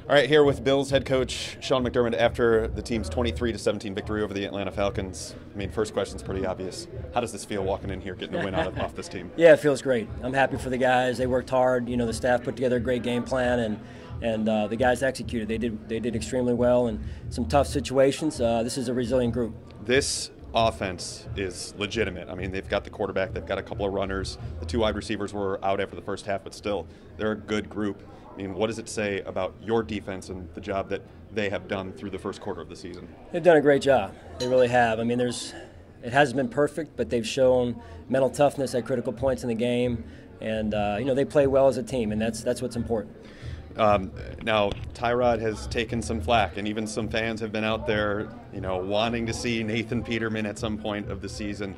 All right, here with Bills head coach Sean McDermott after the team's 23-17 victory over the Atlanta Falcons. I mean, first question's pretty obvious. How does this feel walking in here, getting a win off this team? Yeah, it feels great. I'm happy for the guys. They worked hard. You know, the staff put together a great game plan, and the guys executed. They did extremely well in some tough situations. This is a resilient group. This offense is legitimate. I mean, they've got the quarterback, they've got a couple of runners. The two wide receivers were out after the first half, but still, they're a good group. I mean, what does it say about your defense and the job that they have done through the first quarter of the season? They've done a great job. They really have. I mean, it hasn't been perfect, but they've shown mental toughness at critical points in the game, and you know, they play well as a team, and that's what's important. Now, Tyrod has taken some flack, and even some fans have been out there, you know, wanting to see Nathan Peterman at some point of the season.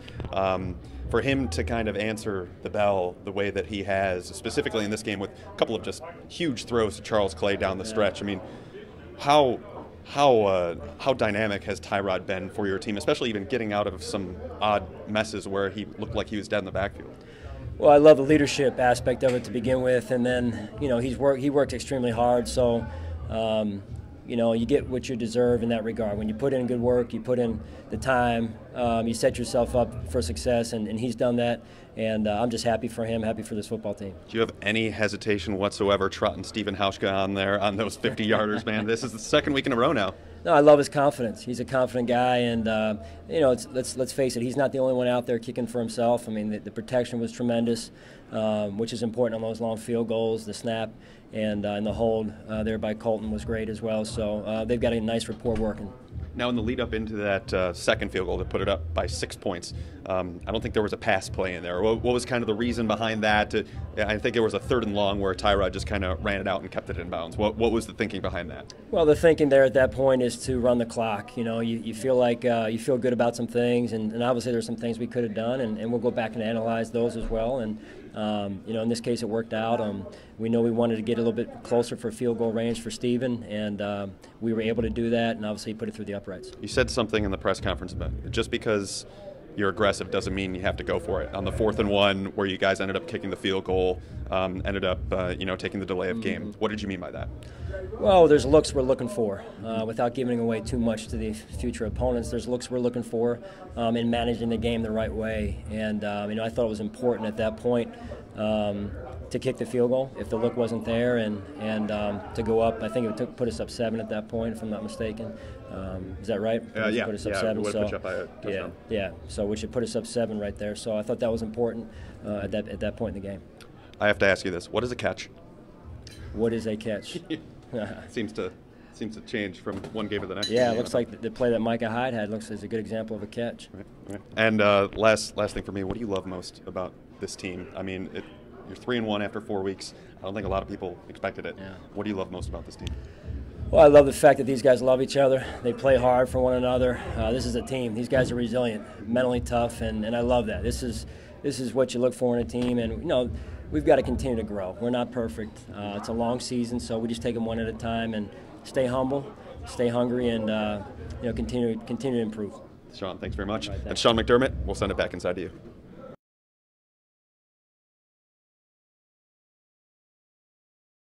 For him to kind of answer the bell the way that he has, specifically in this game with a couple of just huge throws to Charles Clay down the stretch. I mean, how dynamic has Tyrod been for your team, especially even getting out of some odd messes where he looked like he was dead in the backfield? Well, I love the leadership aspect of it to begin with, and then, you know, he worked extremely hard. So, you know, you get what you deserve in that regard. When you put in good work, you put in the time, you set yourself up for success, and he's done that. And I'm just happy for him, happy for this football team. Do you have any hesitation whatsoever trotting Stephen Hauschka on there on those 50-yarders, man? This is the second week in a row now. No, I love his confidence. He's a confident guy, and you know, let's face it, he's not the only one out there kicking for himself. I mean, the protection was tremendous, which is important on those long field goals. The snap and the hold there by Colton was great as well. So they've got a nice rapport working. Now, in the lead up into that second field goal to put it up by 6 points, I don't think there was a pass play in there. What was kind of the reason behind that? I think there was a 3rd and long where Tyrod just kind of ran it out and kept it in bounds. What was the thinking behind that? Well, the thinking there at that point is to run the clock. You know, you feel like you feel good about some things, and obviously there's some things we could have done, and we'll go back and analyze those as well. And you know, in this case, it worked out. We know we wanted to get a little bit closer for field goal range for Steven, and we were able to do that, and obviously put it through the uprights. You said something in the press conference about just because you're aggressive doesn't mean you have to go for it. On the 4th and 1, where you guys ended up kicking the field goal, ended up you know, taking the delay of game. What did you mean by that? Well, there's looks we're looking for. Without giving away too much to the future opponents, there's looks we're looking for in managing the game the right way. And you know, I thought it was important at that point to kick the field goal if the look wasn't there, and to go up. I think it put us up 7 at that point, if I'm not mistaken. Is that right? Yeah, put us up 7. It would so, put you up by a touchdown. Yeah. So we should put us up 7 right there. So I thought that was important at that point in the game. I have to ask you this: what is a catch? What is a catch? seems to change from one game to the next. Yeah, it looks like the play that Micah Hyde had looks as a good example of a catch. Right. And last thing for me, what do you love most about this team? I mean, you're 3-1 after 4 weeks. I don't think a lot of people expected it. Yeah. What do you love most about this team? Well, I love the fact that these guys love each other. They play hard for one another. This is a team. These guys are resilient, mentally tough, and I love that. This is what you look for in a team, and you know, we've got to continue to grow. We're not perfect. It's a long season, so we just take them one at a time and stay humble, stay hungry, and you know, continue to improve. Sean, thanks very much. Right, that's Sean McDermott. We'll send it back inside to you.